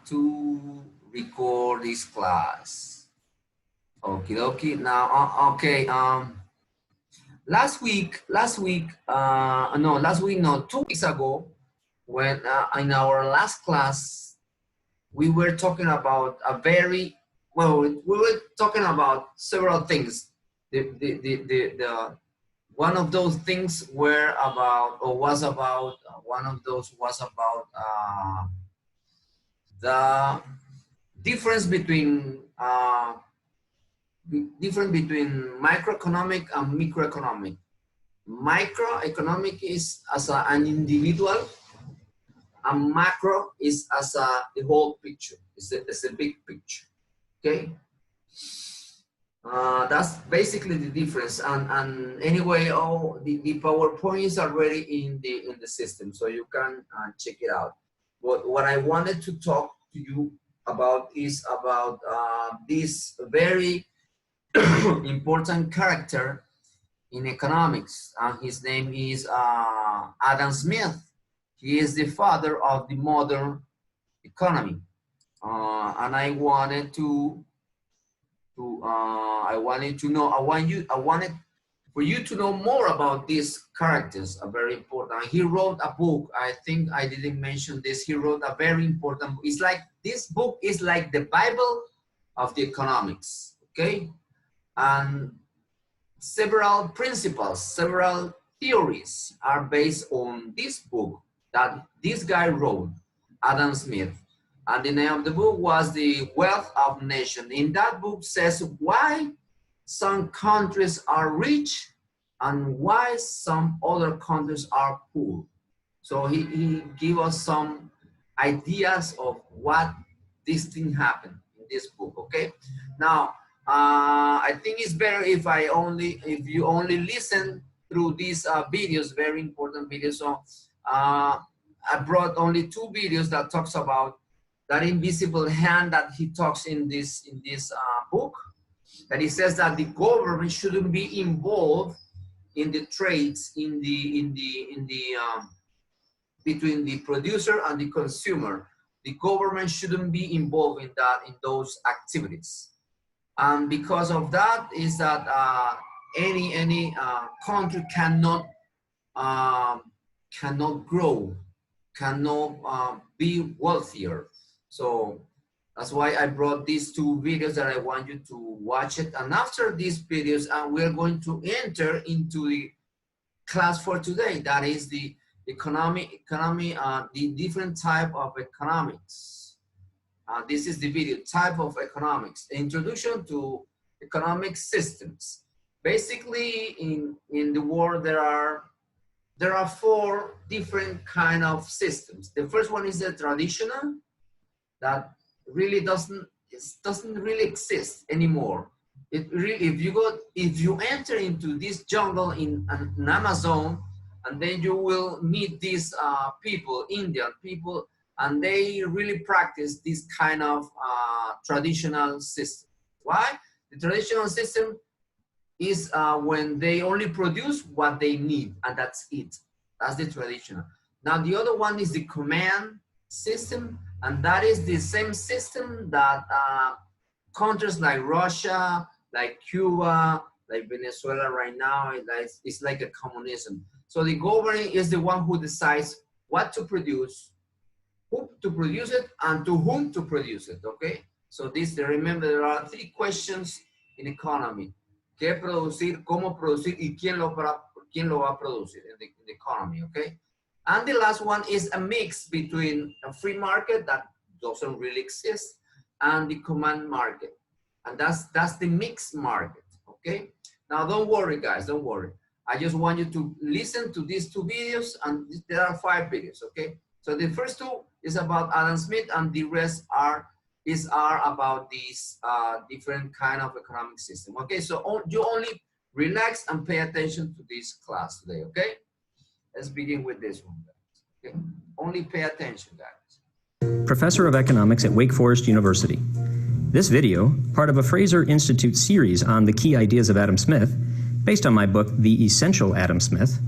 to record this class. Okie dokie. Now, okay. No, 2 weeks ago, when in our last class, we were talking about we were talking about several things. One of those things were about, or was about, one of those was about the difference between microeconomic and microeconomic. Microeconomic is as an individual, and macro is as the whole picture. It's a big picture. Okay. That's basically the difference. And anyway, the PowerPoint is already in the system, so you can check it out. What I wanted to talk to you about is about this very important character in economics. His name is Adam Smith. He is the father of the modern economy. And I wanted for you to know more about these characters are very important. He wrote a book. I think I didn't mention this. He wrote a very important book. It's like, this book is like the Bible of the economics, okay? And several principles, several theories are based on this book that this guy wrote, Adam Smith. And the name of the book was The Wealth of Nations. In that book says why some countries are rich and why some other countries are poor. So he gave us some ideas of what this thing happened in this book, okay? Now, I think it's better if you only listen through these videos, very important videos. So I brought only 2 videos that talks about that invisible hand that he talks in this book, that he says that the government shouldn't be involved in the trades between the producer and the consumer. The government shouldn't be involved in those activities. And because of that is that any country cannot grow, cannot be wealthier. So that's why I brought these 2 videos that I want you to watch it. And after these videos, we're going to enter into the class for today. That is the the different type of economics. This is the video, type of economics, introduction to economic systems. Basically, in the world, there are 4 different kind of systems. The first one is the traditional, that really doesn't really exist anymore. If you enter into this jungle in Amazon, and then you will meet these people, Indian people, and they really practice this kind of traditional system. Why? The traditional system is when they only produce what they need, and that's it. That's the traditional. Now the other one is the command system, and that is the same system that countries like Russia, like Cuba, like Venezuela right now, it's like a communism. So the government is the one who decides what to produce, who to produce it, and to whom to produce it, okay? So remember, there are 3 questions in economy. ¿Qué producir, cómo producir, y quién lo va a producir in the economy, okay? And the last one is a mix between a free market that doesn't really exist and the command market. And that's the mixed market, okay? Now, don't worry, guys, don't worry. I just want you to listen to these 2 videos, and there are 5 videos, okay? So the first 2 is about Adam Smith, and the rest are about these different kind of economic system, okay? So you only relax and pay attention to this class today, okay? Let's begin with this one, guys. Okay? Only pay attention, guys. Professor of Economics at Wake Forest University. This video, part of a Fraser Institute series on the key ideas of Adam Smith, based on my book, The Essential Adam Smith,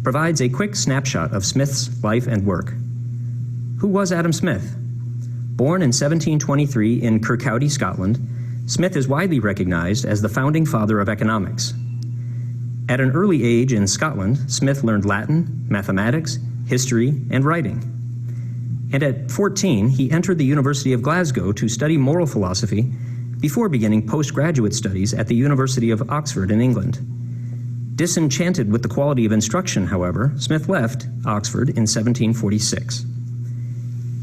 provides a quick snapshot of Smith's life and work. Who was Adam Smith? Born in 1723 in Kirkcaldy, Scotland, Smith is widely recognized as the founding father of economics. At an early age in Scotland, Smith learned Latin, mathematics, history, and writing. And at 14, he entered the University of Glasgow to study moral philosophy before beginning postgraduate studies at the University of Oxford in England. Disenchanted with the quality of instruction, however, Smith left Oxford in 1746.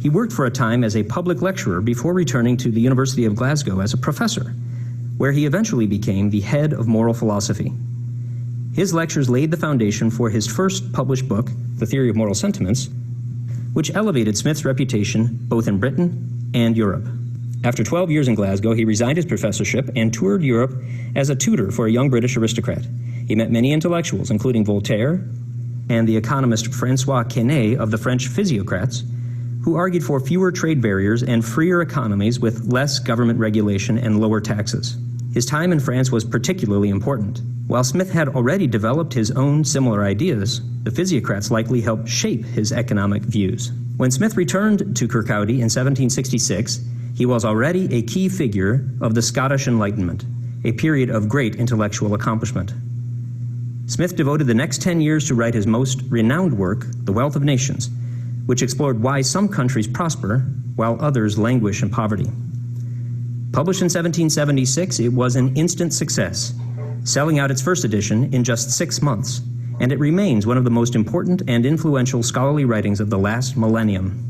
He worked for a time as a public lecturer before returning to the University of Glasgow as a professor, where he eventually became the head of moral philosophy. His lectures laid the foundation for his first published book, The Theory of Moral Sentiments, which elevated Smith's reputation both in Britain and Europe. After 12 years in Glasgow, he resigned his professorship and toured Europe as a tutor for a young British aristocrat. He met many intellectuals, including Voltaire and the economist Francois Quesnay of the French Physiocrats, who argued for fewer trade barriers and freer economies with less government regulation and lower taxes. His time in France was particularly important. While Smith had already developed his own similar ideas, the Physiocrats likely helped shape his economic views. When Smith returned to Kirkcaldy in 1766, he was already a key figure of the Scottish Enlightenment, a period of great intellectual accomplishment. Smith devoted the next 10 years to write his most renowned work, The Wealth of Nations, which explored why some countries prosper while others languish in poverty. Published in 1776, it was an instant success, selling out its first edition in just 6 months, and it remains one of the most important and influential scholarly writings of the last millennium.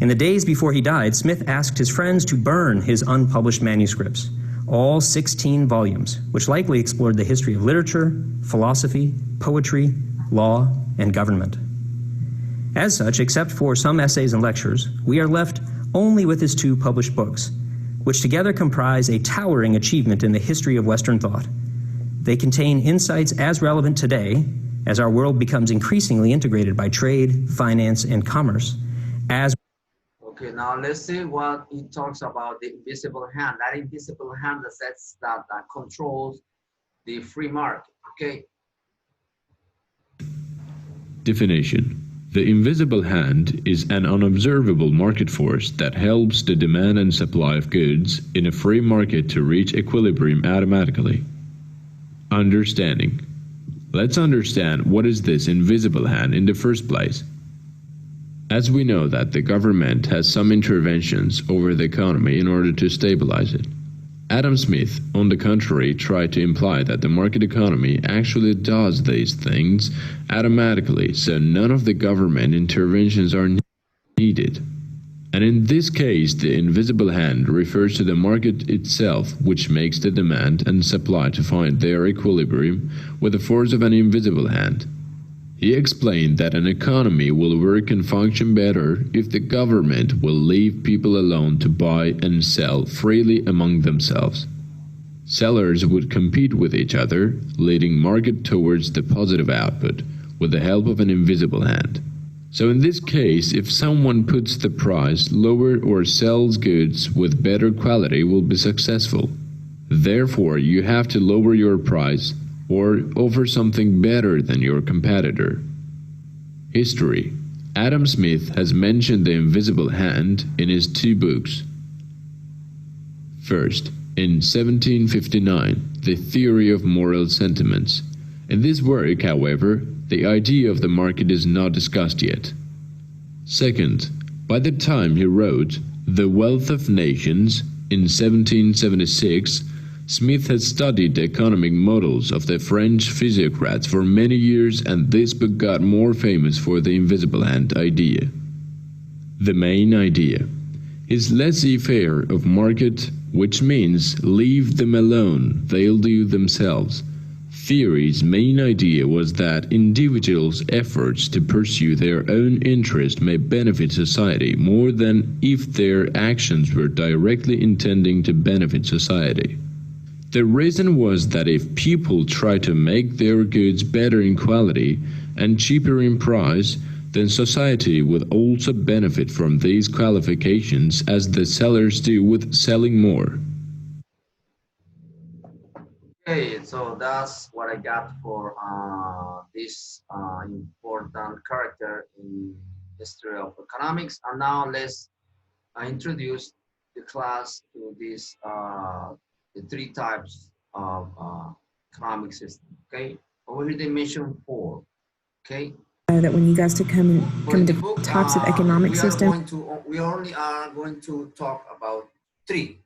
In the days before he died, Smith asked his friends to burn his unpublished manuscripts, all 16 volumes, which likely explored the history of literature, philosophy, poetry, law, and government. As such, except for some essays and lectures, we are left only with his 2 published books, which together comprise a towering achievement in the history of Western thought. They contain insights as relevant today, as our world becomes increasingly integrated by trade, finance, and commerce, as Okay, now let's see what he talks about the invisible hand. That invisible hand that controls the free market. Okay. Definition. The invisible hand is an unobservable market force that helps the demand and supply of goods in a free market to reach equilibrium automatically. Understanding. Let's understand what is this invisible hand in the first place. As we know that the government has some interventions over the economy in order to stabilize it. Adam Smith, on the contrary, tried to imply that the market economy actually does these things automatically, so none of the government interventions are needed. And in this case, the invisible hand refers to the market itself, which makes the demand and supply to find their equilibrium with the force of an invisible hand. He explained that an economy will work and function better if the government will leave people alone to buy and sell freely among themselves. Sellers would compete with each other, leading market towards the positive output with the help of an invisible hand. So in this case, if someone puts the price lower or sells goods with better quality, will be successful. Therefore, you have to lower your price or offer something better than your competitor. History. Adam Smith has mentioned the invisible hand in his 2 books. First, in 1759, The Theory of Moral Sentiments. In this work, however, the idea of the market is not discussed yet. Second, by the time he wrote The Wealth of Nations in 1776, Smith had studied the economic models of the French physiocrats for many years, and this book got more famous for the invisible hand idea. The main idea is laissez-faire of market, which means leave them alone, they'll do themselves. Theory's main idea was that individuals' efforts to pursue their own interest may benefit society more than if their actions were directly intending to benefit society. The reason was that if people try to make their goods better in quality and cheaper in price, then society would also benefit from these qualifications as the sellers do with selling more. Okay, so that's what I got for this important character in history of economics. And now let's I introduced the class to these the three types of economic system. Okay, already they mentioned four. Okay. That when you guys to come For the into book, types of economic system, we only are going to talk about three.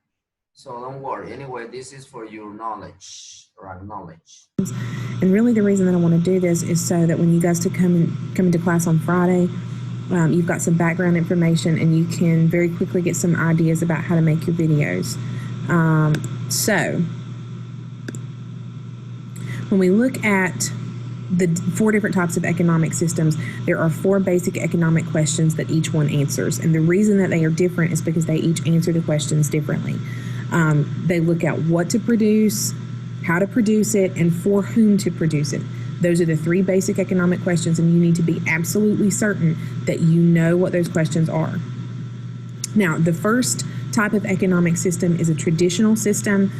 So don't worry. Anyway, this is for your knowledge, right? Knowledge. and really the reason that I want to do this is so that when you guys to come into class on Friday, you've got some background information and you can very quickly get some ideas about how to make your videos. So when we look at the four different types of economic systems, there are four basic economic questions that each one answers. And the reason that they are different is because they each answer the questions differently. They look at what to produce, how to produce it, and for whom to produce it. Those are the three basic economic questions, and you need to be absolutely certain that you know what those questions are. Now, the first type of economic system is a traditional system.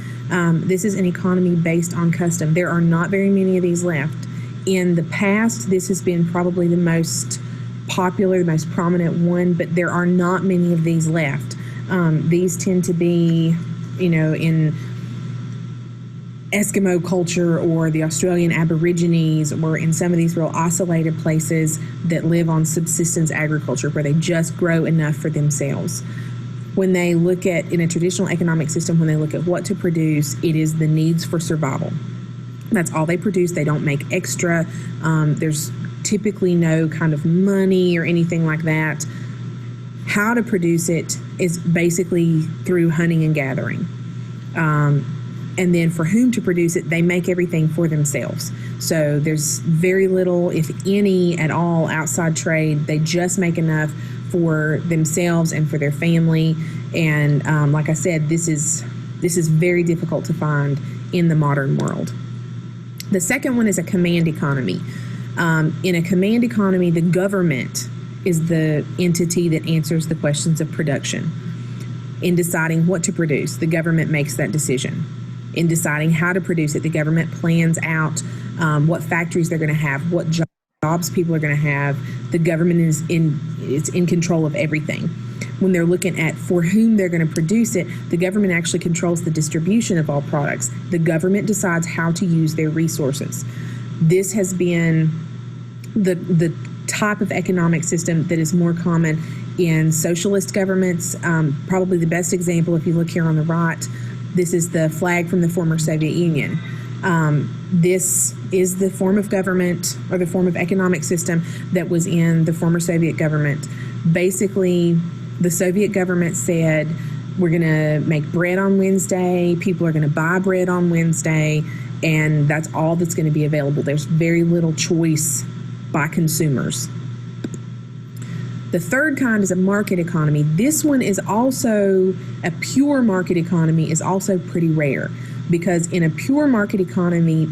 This is an economy based on custom. There are not very many of these left. In the past, this has been probably the most popular, the most prominent one, but there are not many of these left. These tend to be, in Eskimo culture or the Australian Aborigines or in some of these real isolated places that live on subsistence agriculture where they just grow enough for themselves. When they look at, in a traditional economic system, when they look at what to produce, it is the needs for survival. That's all they produce. They don't make extra. There's typically no kind of money or anything like that. How to produce it is basically through hunting and gathering. And then for whom to produce it, they make everything for themselves. So there's very little, if any at all, outside trade. They just make enough for themselves and for their family. And like I said, this is very difficult to find in the modern world. The second one is a command economy. In a command economy, the government is the entity that answers the questions of production. In deciding what to produce, the government makes that decision. In deciding how to produce it, the government plans out what factories they're going to have, what jobs people are going to have. The government is in control of everything. When they're looking at for whom they're going to produce it, the government actually controls the distribution of all products. The government decides how to use their resources. This has been the type of economic system that is more common in socialist governments. Probably the best example, if you look here on the right, this is the flag from the former Soviet Union. This is the form of government or the form of economic system that was in the former Soviet government. Basically, the Soviet government said, we're going to make bread on Wednesday, people are going to buy bread on Wednesday, and that's all that's going to be available. There's very little choice by consumers. The third kind is a market economy. This one is also a pure market economy, is also pretty rare, because in a pure market economy,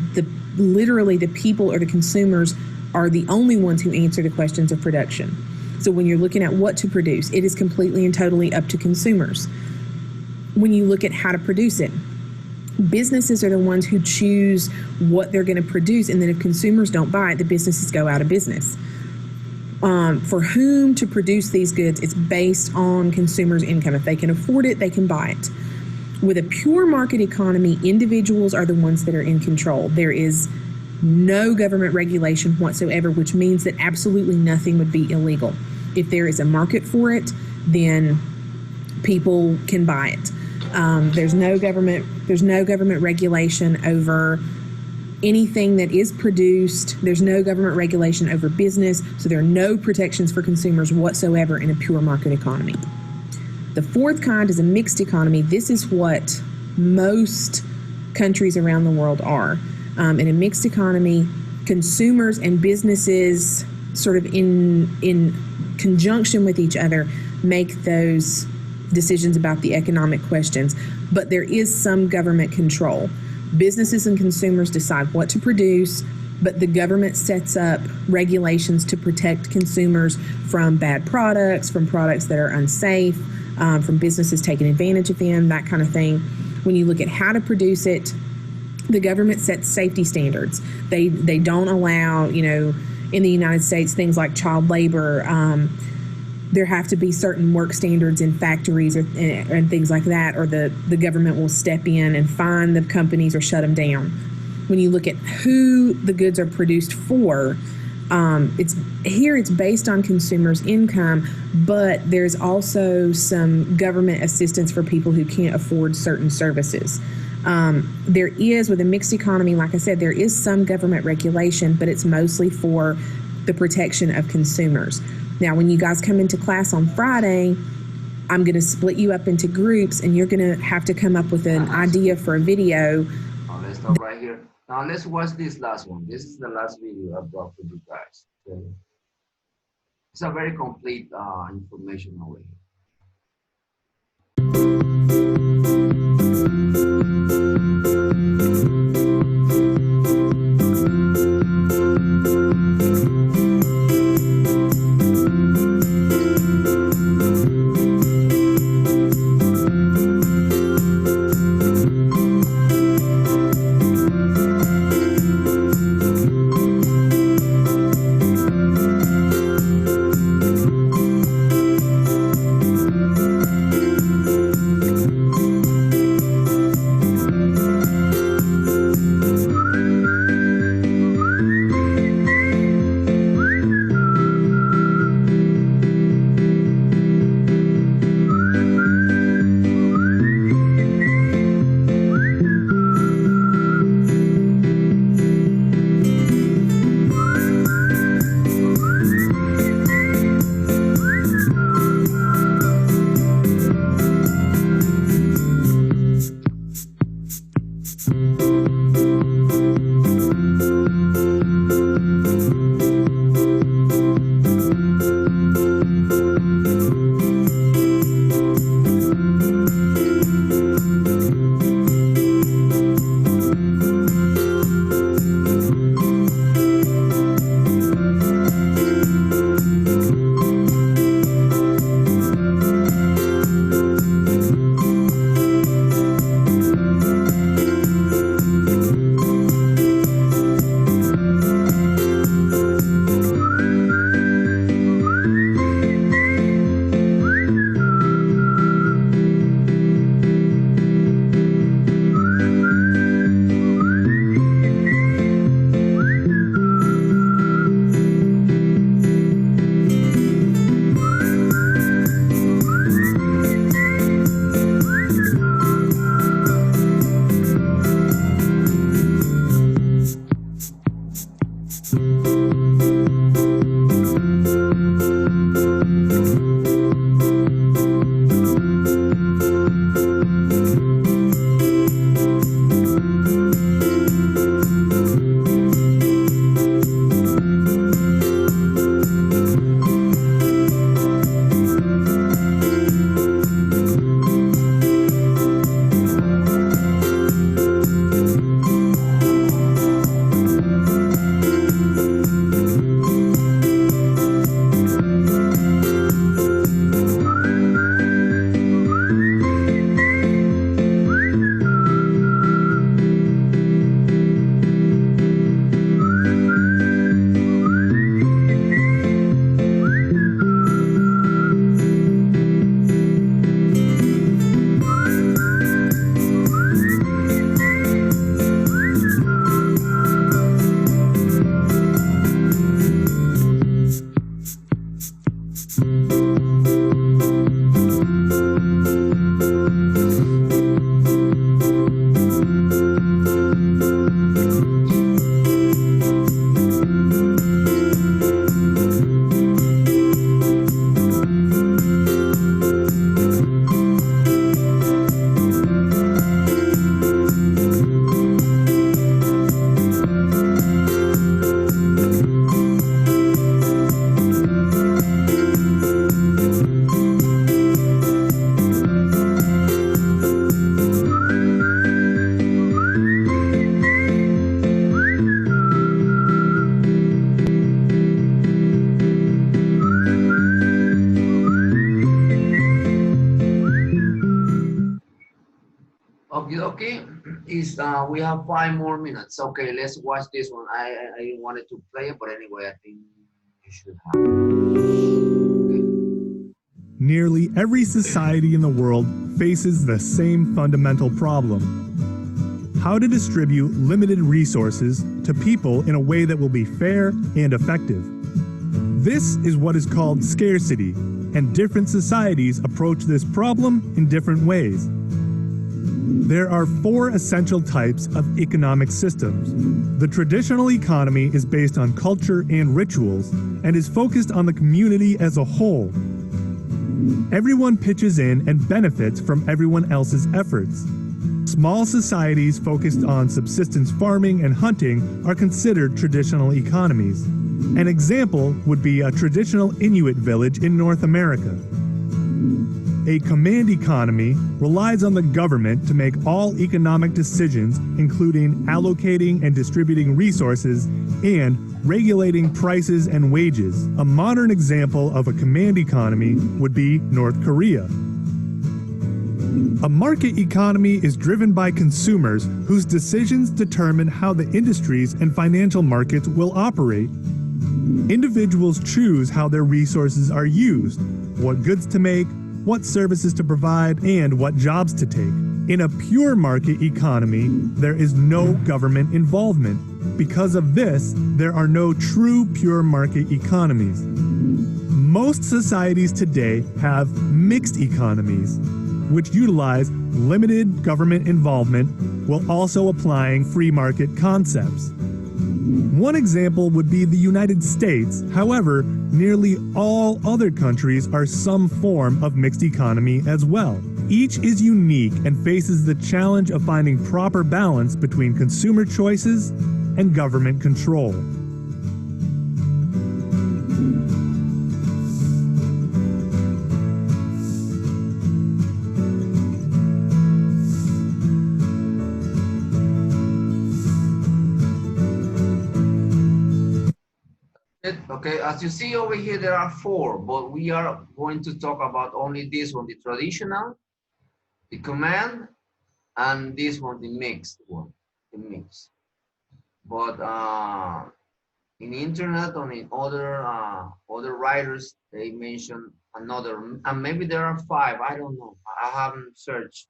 literally the people or the consumers are the only ones who answer the questions of production. So when you're looking at what to produce, it is completely and totally up to consumers. When you look at how to produce it, businesses are the ones who choose what they're going to produce, and then if consumers don't buy it, the businesses go out of business. For whom to produce these goods, it's based on consumers' income. If they can afford it, they can buy it. With a pure market economy, individuals are the ones that are in control. There is no government regulation whatsoever, which means that absolutely nothing would be illegal. If there is a market for it, then people can buy it. There's no government regulation over anything that is produced. There's no government regulation over business, so there are no protections for consumers whatsoever in a pure market economy. The fourth kind is a mixed economy. This is what most countries around the world are. In a mixed economy, consumers and businesses sort of in conjunction with each other make those decisions about the economic questions, but there is some government control. Businesses and consumers decide what to produce, but the government sets up regulations to protect consumers from bad products, from products that are unsafe, from businesses taking advantage of them, that kind of thing. When you look at how to produce it, the government sets safety standards. They don't allow, in the United States, things like child labor. there have to be certain work standards in factories and things like that, or the government will step in and fine the companies or shut them down. When you look at who the goods are produced for, it's based on consumers' income, but there's also some government assistance for people who can't afford certain services. There is, with a mixed economy, like I said, there is some government regulation, but it's mostly for the protection of consumers. Now, when you guys come into class on Friday, I'm going to split you up into groups, and you're going to have to come up with an idea for a video. Let's stop right here. Now let's watch this last one. This is the last video I brought for you guys. Okay. It's a very complete information over here. Okay, is we have 5 more minutes. Okay, let's watch this one. I wanted to play it, but anyway, I think you should have. Okay. Nearly every society in the world faces the same fundamental problem: how to distribute limited resources to people in a way that will be fair and effective. This is what is called scarcity, and different societies approach this problem in different ways. There are 4 essential types of economic systems. The traditional economy is based on culture and rituals and is focused on the community as a whole. Everyone pitches in and benefits from everyone else's efforts. Small societies focused on subsistence farming and hunting are considered traditional economies. An example would be a traditional Inuit village in North America. A command economy relies on the government to make all economic decisions, including allocating and distributing resources and regulating prices and wages. A modern example of a command economy would be North Korea. A market economy is driven by consumers whose decisions determine how the industries and financial markets will operate. Individuals choose how their resources are used, what goods to make, what services to provide, and what jobs to take. In a pure market economy, there is no government involvement. Because of this, there are no true pure market economies. Most societies today have mixed economies, which utilize limited government involvement while also applying free market concepts. One example would be the United States. However, nearly all other countries are some form of mixed economy as well. Each is unique and faces the challenge of finding proper balance between consumer choices and government control. Okay, as you see over here, there are 4, but we are going to talk about only this one, the traditional, the command, and this one, the mixed one, the mix. But in the internet or in other writers, they mention another, and maybe there are 5, I don't know, I haven't searched,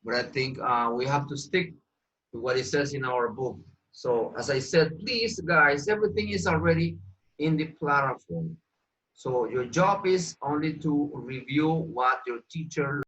but I think we have to stick to what it says in our book. So as I said, please guys, everything is already in the platform. So your job is only to review what your teacher